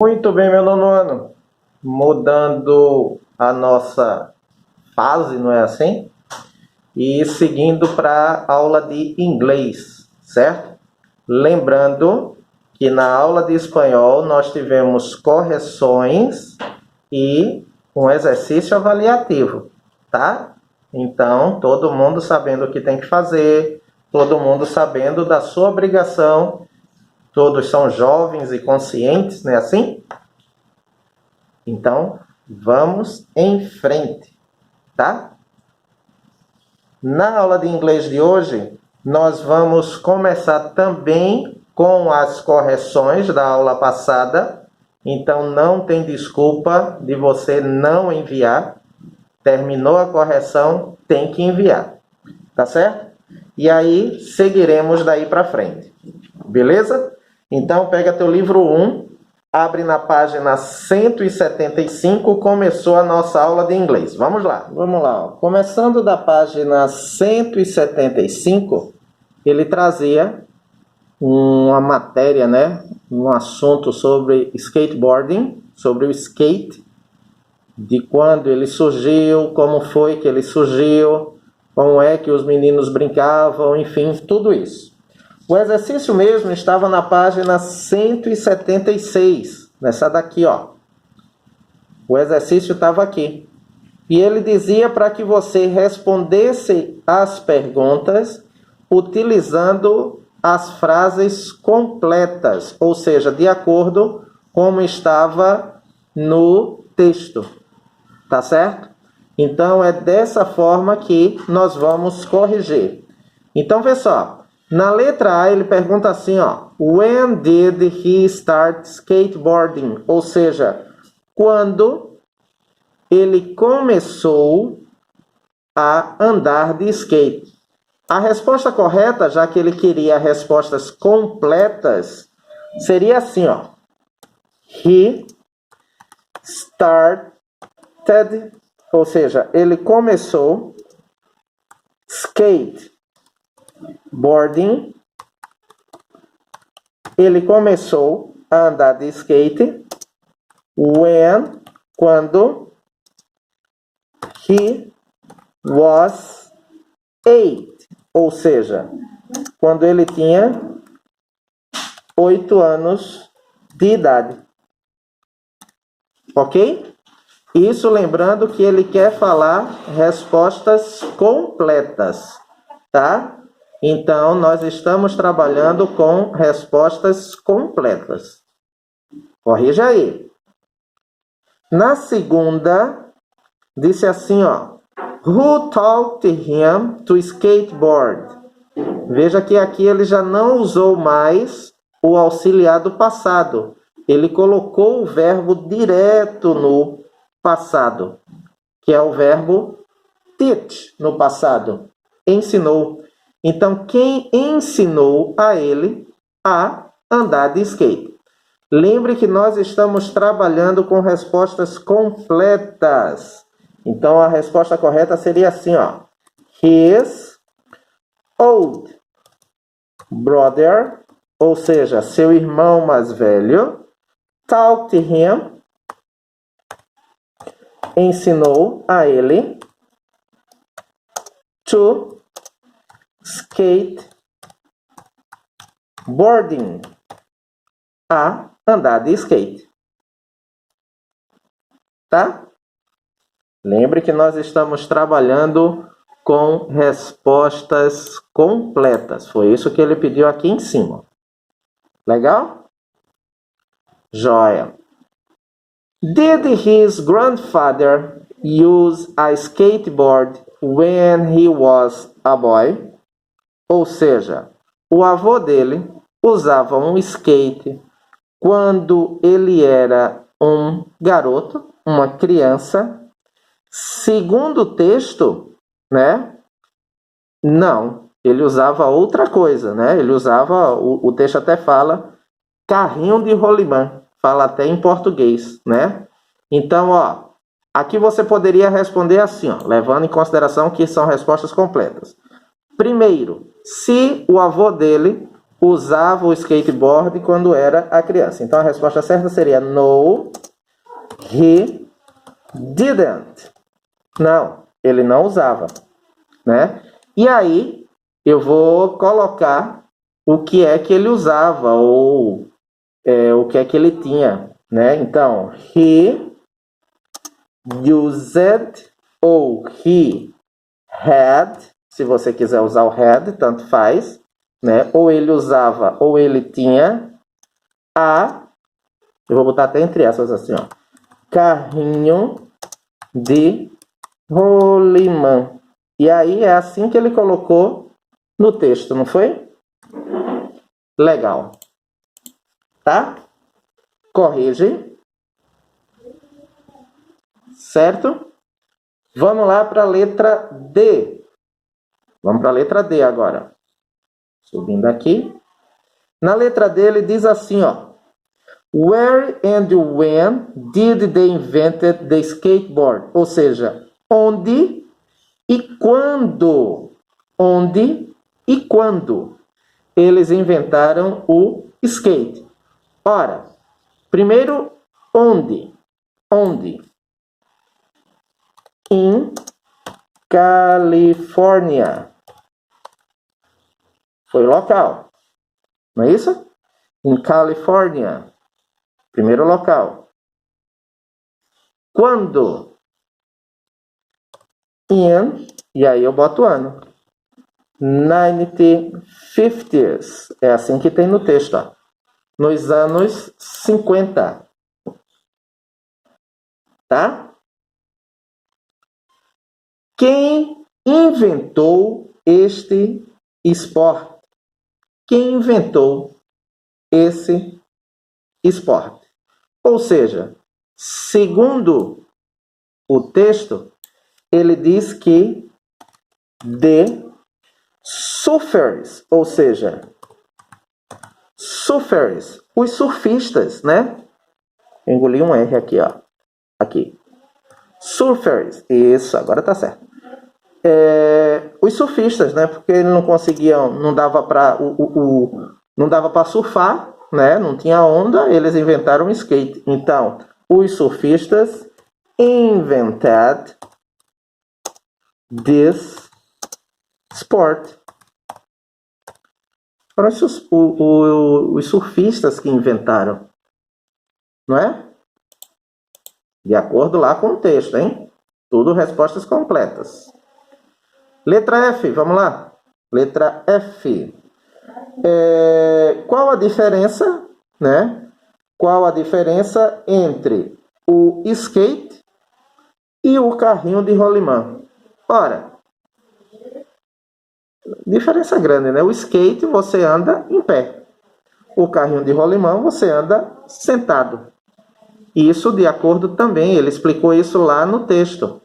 Muito bem, meu nono ano. Mudando a nossa fase, não é assim? E seguindo para a aula de inglês, certo? Lembrando que na aula de espanhol nós tivemos correções e um exercício avaliativo, tá? Então, todo mundo sabendo o que tem que fazer, todo mundo sabendo da sua obrigação, todos são jovens e conscientes, não é assim? Então, vamos em frente, tá? Na aula de inglês de hoje, nós vamos começar também com as correções da aula passada. Então, não tem desculpa de você não enviar. Terminou a correção, tem que enviar, tá certo? E aí, seguiremos daí para frente, beleza? Então, pega teu livro 1, abre na página 175, começou a nossa aula de inglês. Vamos lá. Vamos lá. Ó. Começando da página 175, ele trazia uma matéria, né? Um assunto sobre skateboarding, sobre o skate, de quando ele surgiu, como foi que ele surgiu, como é que os meninos brincavam, enfim, tudo isso. O exercício mesmo estava na página 176, nessa daqui, ó. O exercício estava aqui. E ele dizia para que você respondesse as perguntas utilizando as frases completas, ou seja, de acordo com como estava no texto. Tá certo? Então, é dessa forma que nós vamos corrigir. Então, vê só. Na letra A, ele pergunta assim, ó. When did he start skateboarding? Ou seja, quando ele começou a andar de skate. A resposta correta, já que ele queria respostas completas, seria assim, ó. He started, ou seja, ele começou skateboarding, ele começou a andar de skate quando he was 8, ou seja, quando ele tinha 8 anos de idade. Ok? Isso lembrando que ele quer falar respostas completas, tá? Então, nós estamos trabalhando com respostas completas. Corrija aí. Na segunda, disse assim, ó. Who taught him to skateboard? Veja que aqui ele já não usou mais o auxiliar do passado. Ele colocou o verbo direto no passado, que é o verbo teach no passado. Ensinou. Então, quem ensinou a ele a andar de skate? Lembre que nós estamos trabalhando com respostas completas. Então, a resposta correta seria assim, ó. His old brother, ou seja, seu irmão mais velho, taught him, ensinou a ele, to skateboarding, a andar de skate. Tá? Lembre que nós estamos trabalhando com respostas completas. Foi isso que ele pediu aqui em cima. Legal? Joia. Did his grandfather use a skateboard when he was a boy? Ou seja, o avô dele usava um skate quando ele era um garoto, uma criança. Segundo o texto, né? Não, ele usava outra coisa, né? Ele usava, o texto até fala, carrinho de rolimã. Fala até em português, né? Então, ó, aqui você poderia responder assim, ó, levando em consideração que são respostas completas. Primeiro, se o avô dele usava o skateboard quando era a criança. Então a resposta certa seria no, he didn't. Não, ele não usava, né? E aí eu vou colocar o que é que ele usava ou o que é que ele tinha, né? Então, he used ou he had, se você quiser usar o had, tanto faz, né? Ou ele usava ou ele tinha eu vou botar até entre aspas assim, ó, carrinho de rolimã. E aí é assim que ele colocou no texto, não foi? Legal. Tá? Corrige. Certo? Vamos lá para a letra D. Vamos para a letra D agora. Subindo aqui. Na letra D ele diz assim, ó. Where and when did they invented the skateboard? Ou seja, onde e quando? Onde e quando eles inventaram o skate? Ora, primeiro, onde? Onde? Em Califórnia. Foi o local. Não é isso? Em Califórnia. Primeiro local. Quando? In, e aí eu boto o ano. 1950s. É assim que tem no texto, ó. Nos anos 50. Tá? Quem inventou este esporte? Quem inventou esse esporte? Ou seja, segundo o texto, ele diz que the surfers, ou seja, surfers, os surfistas, né? Engoli um R aqui, ó. Aqui. Surfers, isso, agora tá certo. Os surfistas, né? Porque eles não conseguiam, não dava para não dava para surfar, né? Não tinha onda, eles inventaram o skate. Então, os surfistas invented this sport. Foram os surfistas que inventaram, não é? De acordo lá com o texto, hein? Tudo respostas completas. Letra F, vamos lá. Letra F. Qual a diferença, né? Qual a diferença entre o skate e o carrinho de rolimã? Ora, diferença grande, né? O skate você anda em pé. O carrinho de rolimã você anda sentado. Isso de acordo também, ele explicou isso lá no texto.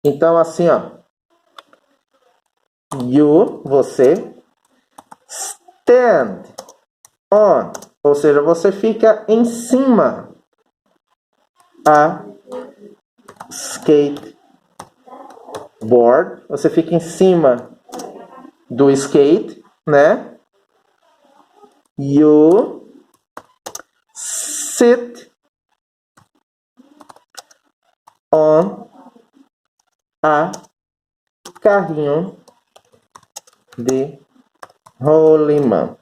Então, assim, ó. Você, stand on, ou seja, você fica em cima a skateboard, você fica em cima do skate, né? You sit on a carrinho de rolimã.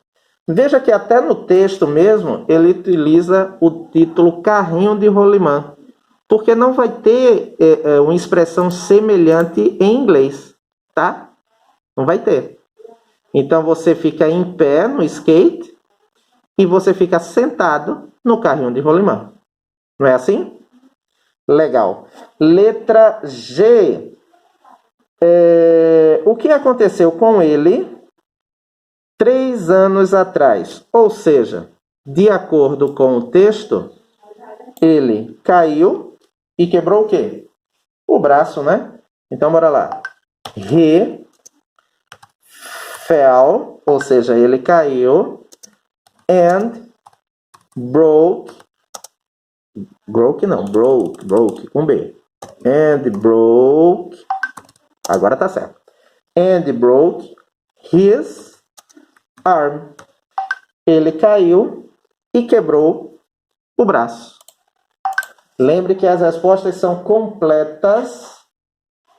Veja que até no texto mesmo ele utiliza o título carrinho de rolimã, porque não vai ter uma expressão semelhante em inglês, tá? Não vai ter. Então você fica em pé no skate e você fica sentado no carrinho de rolimã. Não é assim? Legal. Letra G. O que aconteceu com ele 3 anos atrás? Ou seja, de acordo com o texto, ele caiu e quebrou o quê? O braço, né? Então, bora lá. He fell, ou seja, ele caiu, and broke com B. And broke, agora tá certo. And broke his arm. ele caiu e quebrou o braço. Lembre que as respostas são completas,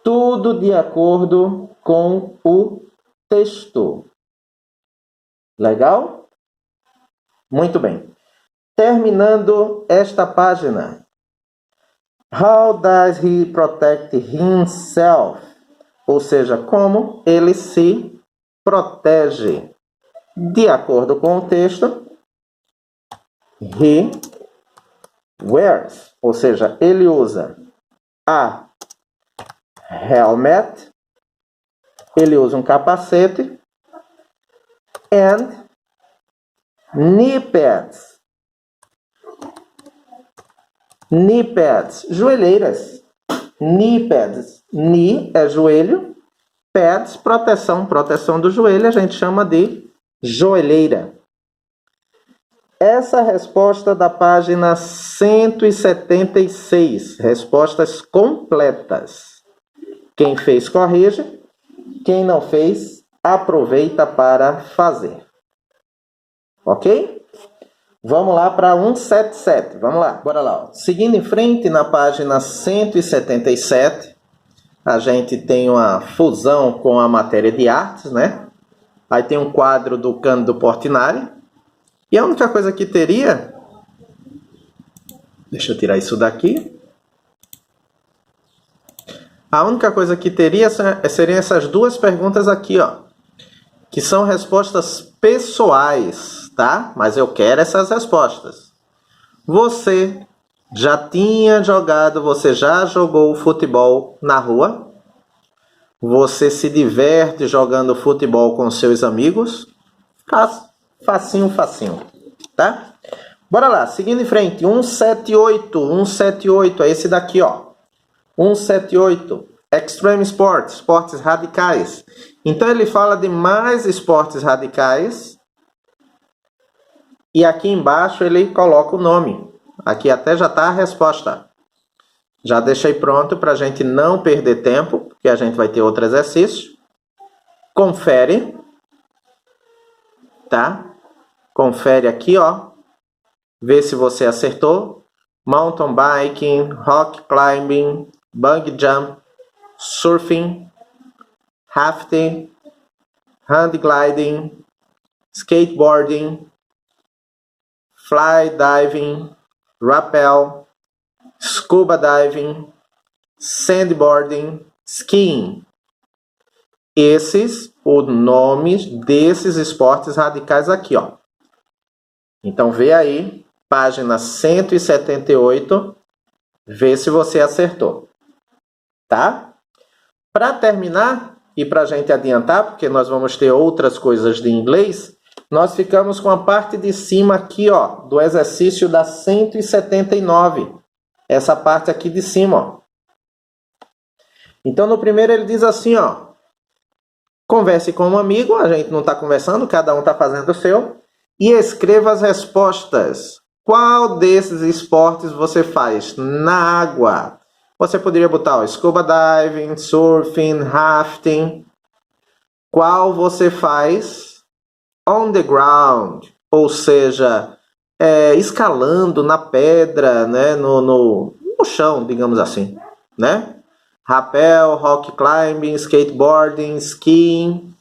tudo de acordo com o texto. Legal? Muito bem. Terminando esta página. How does he protect himself? Ou seja, como ele se protege. De acordo com o texto, he wears, ou seja, ele usa a helmet, ele usa um capacete, and knee pads. Knee pads, joelheiras. Knee pads. Knee é joelho, pads, proteção do joelho, a gente chama de joelheira. Essa resposta da página 176, respostas completas. Quem fez, corrige. Quem não fez, aproveita para fazer. Ok? Vamos lá para 177. Vamos lá, bora lá. Ó. Seguindo em frente, na página 177, a gente tem uma fusão com a matéria de artes, né? Aí tem um quadro do Cândido Portinari. E a única coisa que teria... Deixa eu tirar isso daqui. A única coisa que teria seriam essas duas perguntas aqui, ó. Que são respostas pessoais, tá? Mas eu quero essas respostas. Você já tinha jogado, você já jogou futebol na rua? Você se diverte jogando futebol com seus amigos? Facinho, facinho, tá? Bora lá, seguindo em frente, 178, é esse daqui, ó. 178, Extreme Sports, esportes radicais. Então ele fala de mais esportes radicais. E aqui embaixo ele coloca o nome. Aqui até já está a resposta. Já deixei pronto para a gente não perder tempo, porque a gente vai ter outro exercício. Confere. Tá? Confere aqui, ó. Vê se você acertou. Mountain biking, rock climbing, bungee jump, surfing, rafting, hang gliding, skateboarding, fly diving, rappel, scuba diving, sandboarding, skiing. Esses, os nomes desses esportes radicais aqui, ó. Então, vê aí, página 178, vê se você acertou. Tá? Para terminar, e para a gente adiantar, porque nós vamos ter outras coisas de inglês, nós ficamos com a parte de cima aqui, ó, do exercício da 179. Essa parte aqui de cima, ó. Então, no primeiro ele diz assim, ó. Converse com um amigo, a gente não está conversando, cada um está fazendo o seu. E escreva as respostas. Qual desses esportes você faz na água? Você poderia botar ó, scuba diving, surfing, rafting. Qual você faz on the ground? Ou seja, escalando na pedra, né? no chão, digamos assim, né? Rappel, rock climbing, skateboarding, skiing,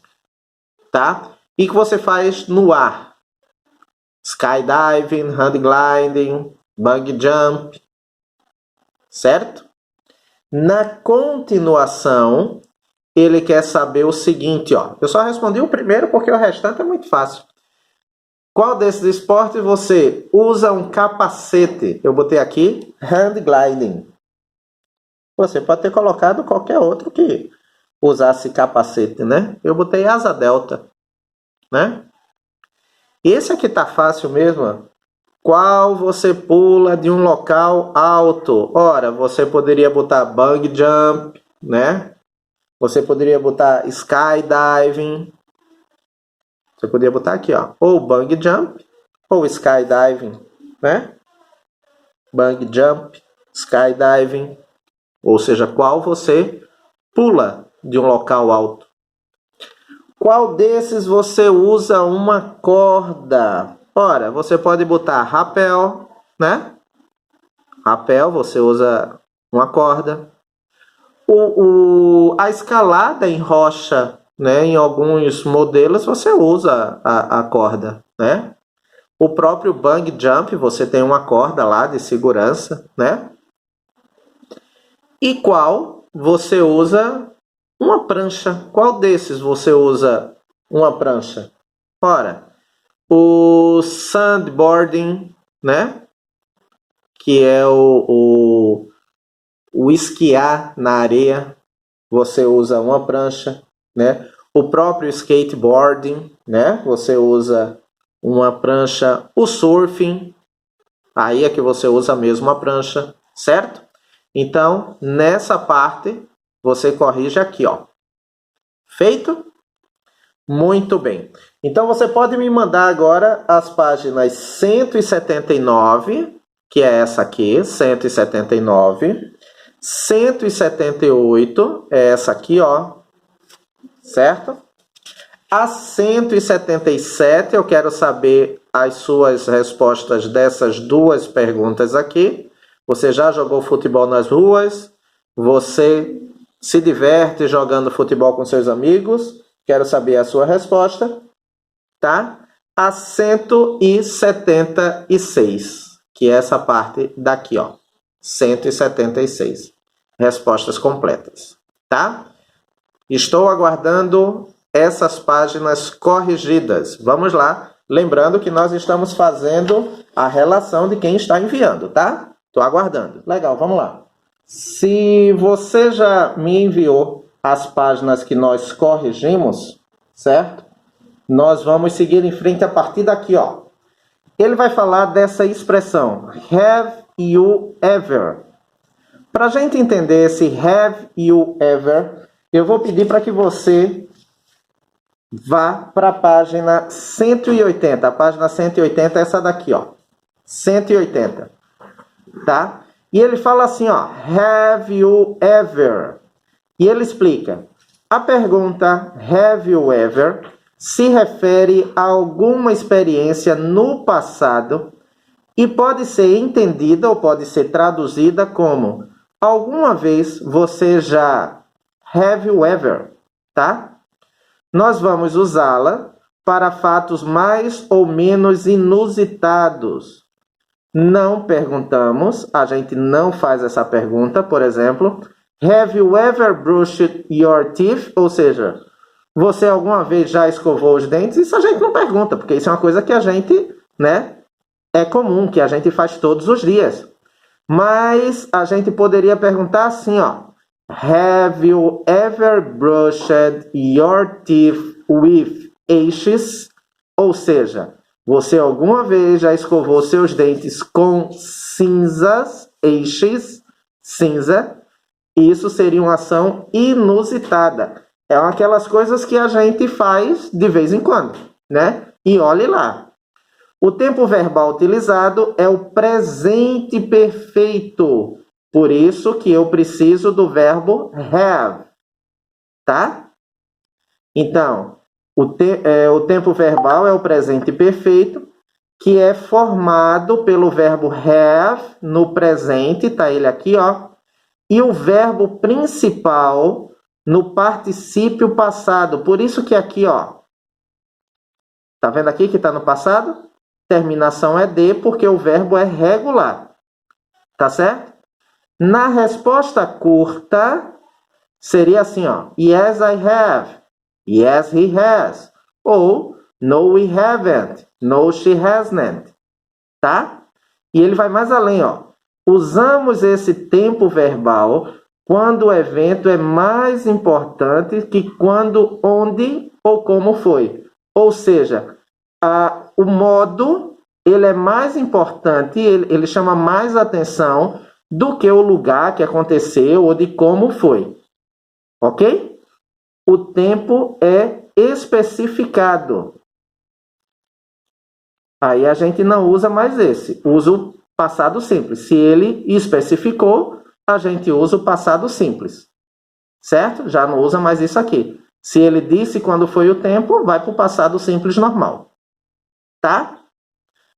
tá? E que você faz no ar? Skydiving, hang gliding, bungee jump, certo? Na continuação, ele quer saber o seguinte, ó. Eu só respondi o primeiro porque o restante é muito fácil. Qual desses esportes você usa um capacete? Eu botei aqui, hang gliding. Você pode ter colocado qualquer outro que usasse capacete, né? Eu botei asa delta, né? Esse aqui tá fácil mesmo. Qual você pula de um local alto? Ora, você poderia botar bungee jump, né? Você poderia botar skydiving. Você poderia botar aqui, ó, ou bungee jump ou skydiving, né? Bungee jump, skydiving. Ou seja, qual você pula de um local alto. Qual desses você usa uma corda? Ora, você pode botar rapel, né? Rapel, você usa uma corda. A escalada em rocha, né? Em alguns modelos você usa a corda, né? O próprio bungee jump, você tem uma corda lá de segurança, né? E qual você usa uma prancha? Qual desses você usa uma prancha? Ora, o sandboarding, né? Que é o esquiar na areia, você usa uma prancha, né? O próprio skateboarding, né? Você usa uma prancha. O surfing, aí é que você usa mesmo a prancha, certo? Então, nessa parte, você corrige aqui, ó. Feito? Muito bem. Então, você pode me mandar agora as páginas 179, que é essa aqui, 179. 178 é essa aqui, ó. Certo? A 177, eu quero saber as suas respostas dessas duas perguntas aqui. Você já jogou futebol nas ruas? Você se diverte jogando futebol com seus amigos? Quero saber a sua resposta, tá? A 176, que é essa parte daqui, ó. 176. Respostas completas, tá? Estou aguardando essas páginas corrigidas. Vamos lá. Lembrando que nós estamos fazendo a relação de quem está enviando, tá? Estou aguardando. Legal, vamos lá. Se você já me enviou as páginas que nós corrigimos, certo? Nós vamos seguir em frente a partir daqui, ó. Ele vai falar dessa expressão, have you ever? Para a gente entender esse have you ever, eu vou pedir para que você vá para a página 180. A página 180 é essa daqui, ó. 180. Tá? E ele fala assim, ó. Have you ever? E ele explica. A pergunta have you ever se refere a alguma experiência no passado e pode ser entendida ou pode ser traduzida como alguma vez você já... Have you ever? Tá? Nós vamos usá-la para fatos mais ou menos inusitados. Não perguntamos, a gente não faz essa pergunta, por exemplo, have you ever brushed your teeth? Ou seja, você alguma vez já escovou os dentes? Isso a gente não pergunta, porque isso é uma coisa que a gente, né, é comum, que a gente faz todos os dias. Mas a gente poderia perguntar assim, ó. Have you ever brushed your teeth with ashes? Ou seja, você alguma vez já escovou seus dentes com cinzas, ashes, cinza? Isso seria uma ação inusitada. É aquelas coisas que a gente faz de vez em quando, né? E olhe lá. O tempo verbal utilizado é o presente perfeito. Por isso que eu preciso do verbo have, tá? Então, o tempo verbal é o presente perfeito, que é formado pelo verbo have no presente, tá ele aqui, ó. E o verbo principal no particípio passado. Por isso que aqui, ó. Tá vendo aqui que tá no passado? Terminação é de, porque o verbo é regular. Tá certo? Na resposta curta, seria assim, ó. Yes, I have. Yes, he has. Ou, no, we haven't. No, she hasn't. Tá? E ele vai mais além, ó. Usamos esse tempo verbal quando o evento é mais importante que quando, onde ou como foi. Ou seja, o modo, ele é mais importante, ele chama mais atenção do que o lugar que aconteceu ou de como foi. Ok? O tempo é especificado. Aí a gente não usa mais esse. Usa o passado simples. Se ele especificou, a gente usa o passado simples. Certo? Já não usa mais isso aqui. Se ele disse quando foi o tempo, vai para o passado simples normal. Tá?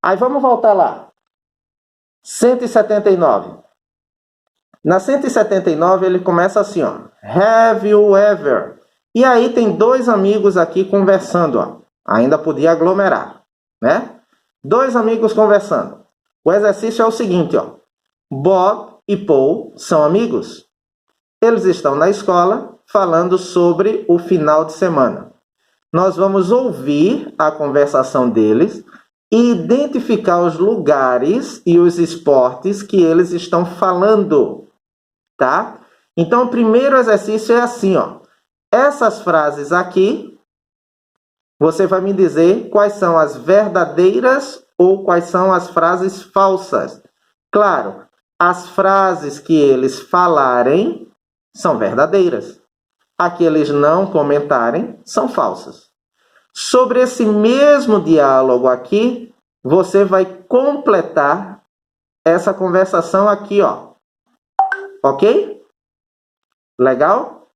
Aí vamos voltar lá. 179. Na 179 ele começa assim, ó. Have you ever? E aí tem dois amigos aqui conversando, ó. Ainda podia aglomerar, né? Dois amigos conversando. O exercício é o seguinte, ó. Bob e Paul são amigos. Eles estão na escola falando sobre o final de semana. Nós vamos ouvir a conversação deles e identificar os lugares e os esportes que eles estão falando, tá? Então, o primeiro exercício é assim, ó. Essas frases aqui, você vai me dizer quais são as verdadeiras ou quais são as frases falsas. Claro, as frases que eles falarem são verdadeiras. As que eles não comentarem são falsas. Sobre esse mesmo diálogo aqui, você vai completar essa conversação aqui, ó. Ok? Legal?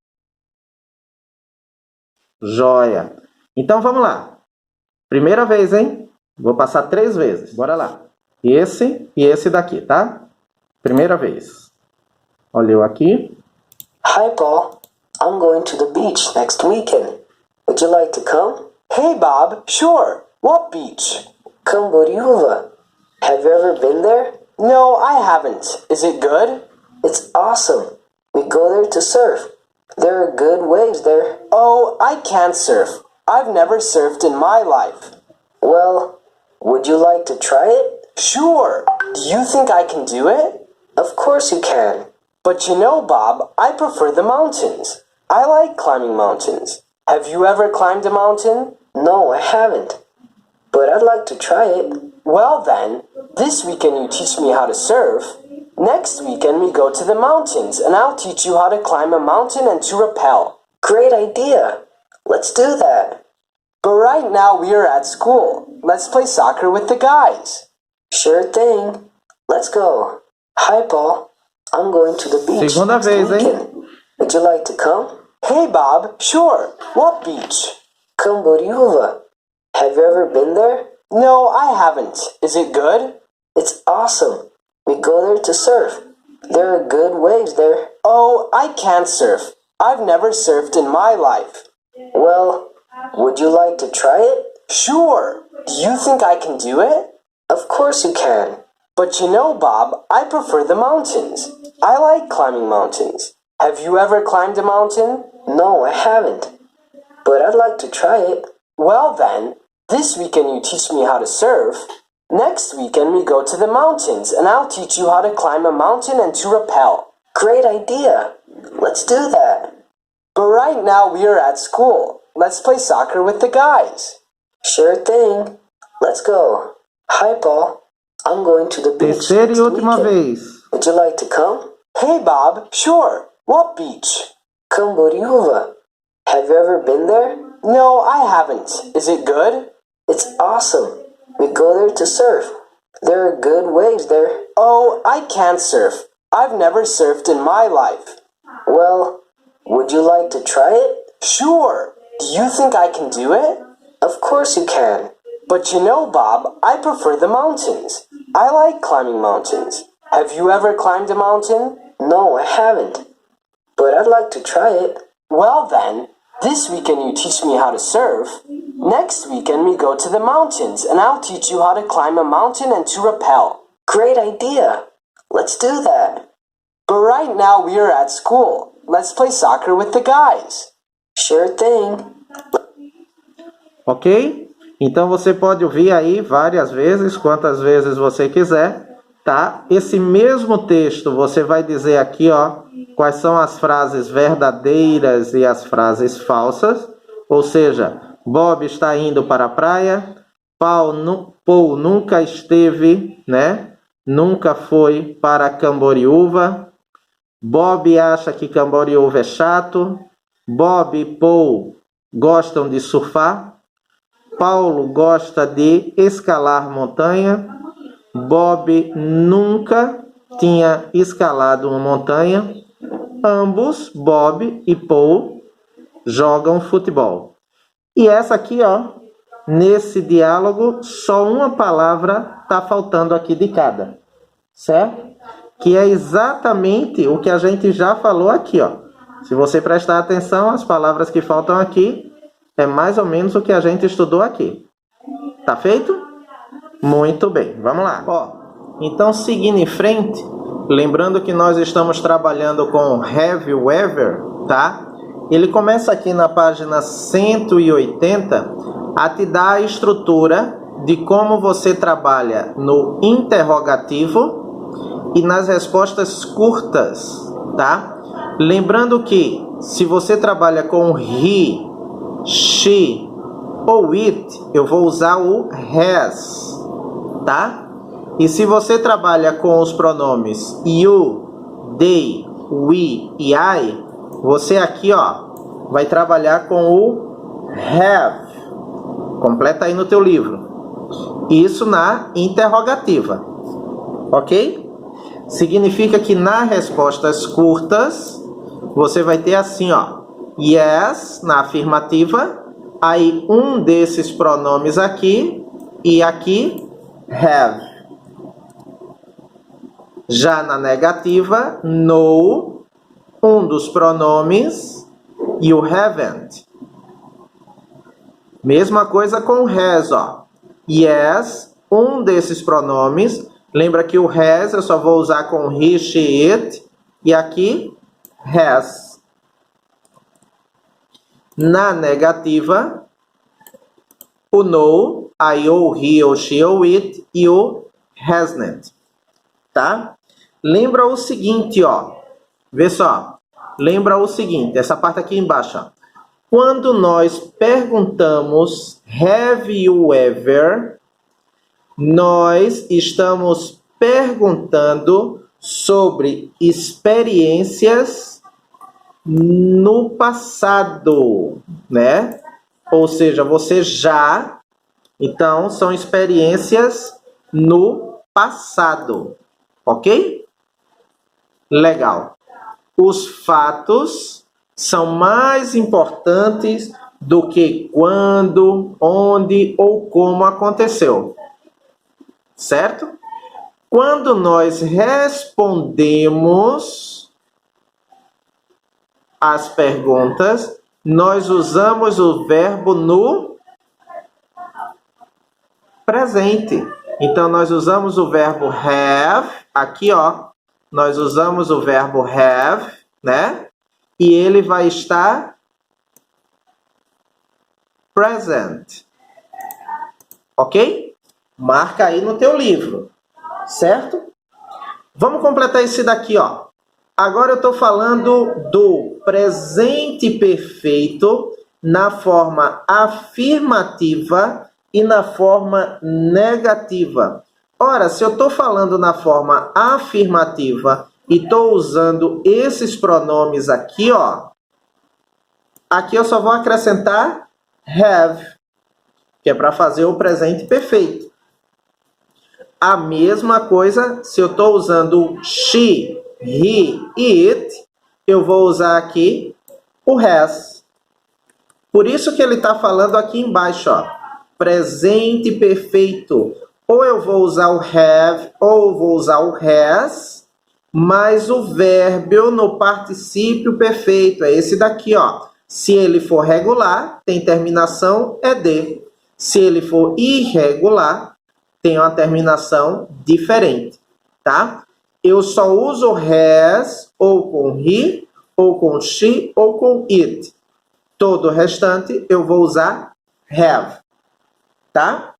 Joia. Então, vamos lá. Primeira vez, hein? Vou passar 3 vezes. Bora lá. Esse e esse daqui, tá? Primeira vez. Olha eu aqui. Hi, Paul. I'm going to the beach next weekend. Would you like to come? Hey, Bob. Sure. What beach? Camboriúva. Have you ever been there? No, I haven't. Is it good? It's awesome. We go there to surf. There are good waves there. Oh, I can't surf. I've never surfed in my life. Well, would you like to try it? Sure. Do you think I can do it? Of course you can. But you know, Bob, I prefer the mountains. I like climbing mountains. Have you ever climbed a mountain? No, I haven't. But I'd like to try it. Well then, this weekend you teach me how to surf. Next weekend we go to the mountains and I'll teach you how to climb a mountain and to rappel. Great idea. Let's do that. But right now we are at school. Let's play soccer with the guys. Sure thing. Let's go. Hi, Paul. I'm going to the beach Segunda next vez, hein? weekend. Would you like to come? Hey, Bob. Sure. What beach? Camboriúva. Have you ever been there? No, I haven't. Is it good? It's awesome. We go there to surf. There are good waves there. Oh, I can't surf. I've never surfed in my life. Well, would you like to try it? Sure. Do you think I can do it? Of course you can. But you know, Bob, I prefer the mountains. I like climbing mountains. Have you ever climbed a mountain? No, I haven't. But I'd like to try it. Well then, this weekend you teach me how to surf. Next weekend we go to the mountains and I'll teach you how to climb a mountain and to rappel. Great idea. Let's do that. But right now we are at school. Let's play soccer with the guys. Sure thing. Let's go. Hi, Paul. I'm going to the beach Terceira next e última weekend. vez. Would you like to come? Hey, Bob. Sure. What beach? Camboriúva. Have you ever been there? No, I haven't. Is it good? It's awesome. We go there to surf. There are good waves there. Oh, I can't surf. I've never surfed in my life. Well, would you like to try it? Sure. Do you think I can do it? Of course you can. But you know, Bob, I prefer the mountains. I like climbing mountains. Have you ever climbed a mountain? No, I haven't. But I'd like to try it. Well then, this weekend you teach me how to surf. Next weekend we go to the mountains and I'll teach you how to climb a mountain and to rappel. Great idea. Let's do that. But right now we are at school. Let's play soccer with the guys. Sure thing. Ok? Então você pode ouvir aí várias vezes, quantas vezes você quiser, tá? Esse mesmo texto você vai dizer aqui, ó, quais são as frases verdadeiras e as frases falsas. Ou seja, Bob está indo para a praia, Paul nunca esteve, né? Nunca foi para Camboriúva. Bob acha que Camboriúva é chato. Bob e Paul gostam de surfar. Paulo gosta de escalar montanha. Bob nunca tinha escalado uma montanha. Ambos, Bob e Paul, jogam futebol. E essa aqui, ó, nesse diálogo, só uma palavra está faltando aqui de cada, certo? Que é exatamente o que a gente já falou aqui, ó. Se você prestar atenção, as palavras que faltam aqui é mais ou menos o que a gente estudou aqui. Tá feito? Muito bem, vamos lá. Ó, então, seguindo em frente, lembrando que nós estamos trabalhando com have you ever, tá? Ele começa aqui na página 180 a te dar a estrutura de como você trabalha no interrogativo e nas respostas curtas, tá? Lembrando que se você trabalha com he, she ou it, eu vou usar o has, tá? E se você trabalha com os pronomes you, they, we e I, você aqui, ó, vai trabalhar com o have. Completa aí no teu livro. Isso na interrogativa, ok? Significa que nas respostas curtas, você vai ter assim, ó, yes, na afirmativa, aí um desses pronomes aqui, e aqui, have. Já na negativa, no, um dos pronomes, you haven't. Mesma coisa com has, ó. Yes, um desses pronomes. Lembra que o has eu só vou usar com he, she, it. E aqui, has. Na negativa, o no, aí ou he, ou she, ou it. E o hasn't. Tá? Lembra o seguinte, ó. Vê só. Lembra o seguinte, essa parte aqui embaixo, ó. Quando nós perguntamos have you ever, nós estamos perguntando sobre experiências no passado, né? Ou seja, você já... Então, são experiências no passado, ok? Legal. Os fatos são mais importantes do que quando, onde ou como aconteceu. Certo? Quando nós respondemos as perguntas, nós usamos o verbo no presente. Então, nós usamos o verbo have, aqui, ó. Nós usamos o verbo have, né? E ele vai estar present. Ok? Marca aí no teu livro. Certo? Vamos completar esse daqui, ó. Agora eu estou falando do presente perfeito na forma afirmativa e na forma negativa. Ora, se eu estou falando na forma afirmativa e estou usando esses pronomes aqui, ó. Aqui eu só vou acrescentar have, que é para fazer o presente perfeito. A mesma coisa, se eu estou usando she, he e it, eu vou usar aqui o has. Por isso que ele está falando aqui embaixo, ó. Presente perfeito. Ou eu vou usar o have, ou eu vou usar o has, mas o verbo no particípio perfeito é esse daqui, ó. Se ele for regular, tem terminação ed. Se ele for irregular, tem uma terminação diferente, tá? Eu só uso has ou com he, ou com she, ou com it. Todo o restante eu vou usar have, tá?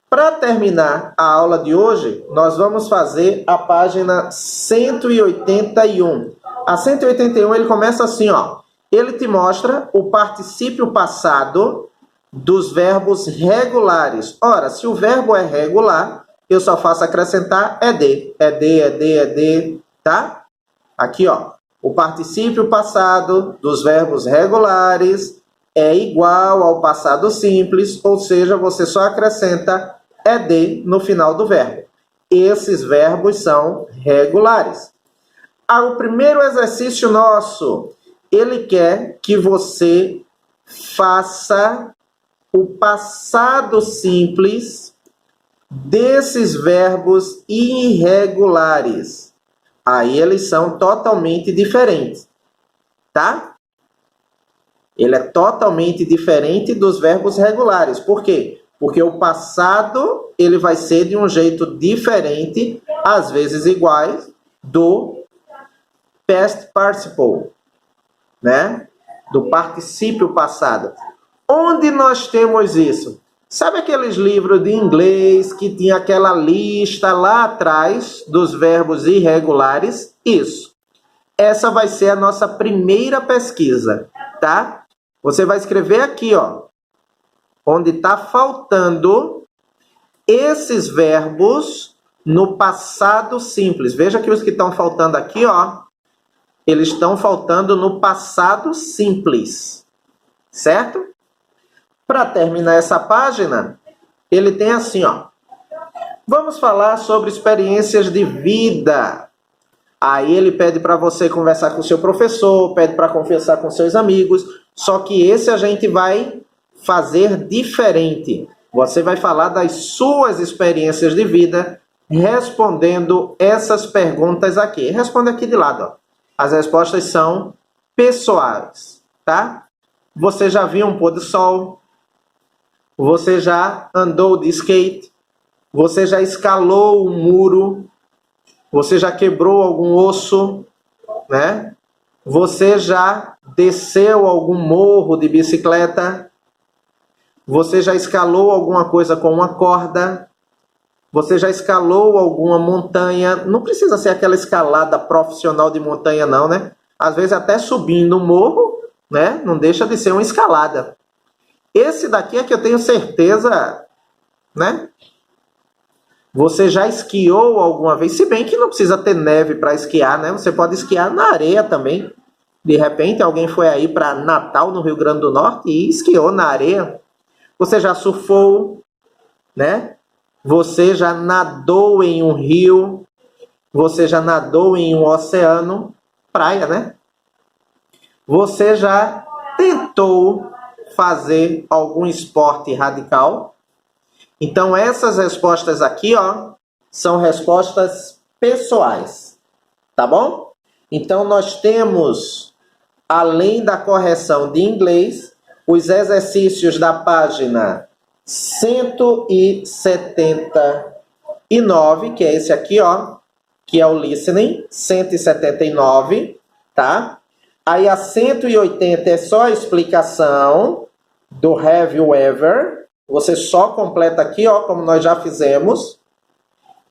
Para terminar a aula de hoje, nós vamos fazer a página 181. A 181 ele começa assim, ó. Ele te mostra o particípio passado dos verbos regulares. Ora, se o verbo é regular, eu só faço acrescentar ed. Ed, tá? Aqui, ó. O particípio passado dos verbos regulares é igual ao passado simples, ou seja, você só acrescenta ed no final do verbo. Esses verbos são regulares. O primeiro exercício nosso, ele quer que você faça o passado simples desses verbos irregulares. Aí eles são totalmente diferentes, tá? Ele é totalmente diferente dos verbos regulares. Por quê? Porque o passado ele vai ser de um jeito diferente, às vezes iguais, do past participle, né? Do particípio passado. Onde nós temos isso? Sabe aqueles livros de inglês que tinha aquela lista lá atrás dos verbos irregulares? Isso. Essa vai ser a nossa primeira pesquisa, tá? Você vai escrever aqui, ó, onde está faltando esses verbos no passado simples. Veja que os que estão faltando aqui, ó, eles estão faltando no passado simples, certo? Para terminar essa página, ele tem assim, ó. Vamos falar sobre experiências de vida. Aí ele pede para você conversar com o seu professor, pede para conversar com seus amigos, só que esse a gente vai fazer diferente. Você vai falar das suas experiências de vida respondendo essas perguntas aqui. Responde aqui de lado, ó. As respostas são pessoais, tá? Você já viu um pôr do sol? Você já andou de skate? Você já escalou um muro? Você já quebrou algum osso? Né? Você já desceu algum morro de bicicleta? Você já escalou alguma coisa com uma corda? Você já escalou alguma montanha? Não precisa ser aquela escalada profissional de montanha, não, né? Às vezes até subindo um morro, né? Não deixa de ser uma escalada. Esse daqui é que eu tenho certeza, né? Você já esquiou alguma vez? Se bem que não precisa ter neve para esquiar, né? Você pode esquiar na areia também. De repente, alguém foi aí para Natal, no Rio Grande do Norte, e esquiou na areia. Você já surfou, né? Você já nadou em um rio. Você já nadou em um oceano. Praia, né? Você já tentou fazer algum esporte radical? Então, essas respostas aqui, ó, são respostas pessoais, tá bom? Então, nós temos, além da correção de inglês, os exercícios da página 179, que é esse aqui, ó, que é o listening, 179, tá? Aí a 180 é só a explicação do have you ever. Você só completa aqui, ó, como nós já fizemos.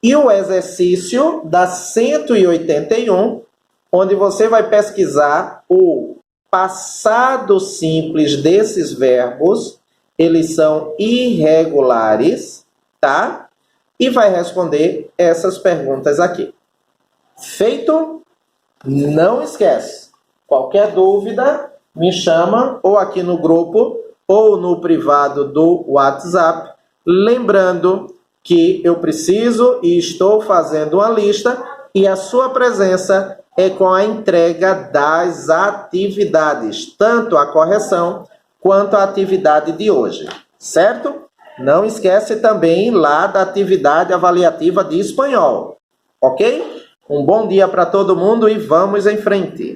E o exercício da 181, onde você vai pesquisar o passado simples desses verbos. Eles são irregulares, tá? E vai responder essas perguntas aqui. Feito? Não esquece. Qualquer dúvida, me chama ou aqui no grupo ou no privado do WhatsApp. Lembrando que eu preciso e estou fazendo uma lista e a sua presença é com a entrega das atividades, tanto a correção quanto a atividade de hoje, certo? Não esquece também lá da atividade avaliativa de espanhol, ok? Um bom dia para todo mundo e vamos em frente!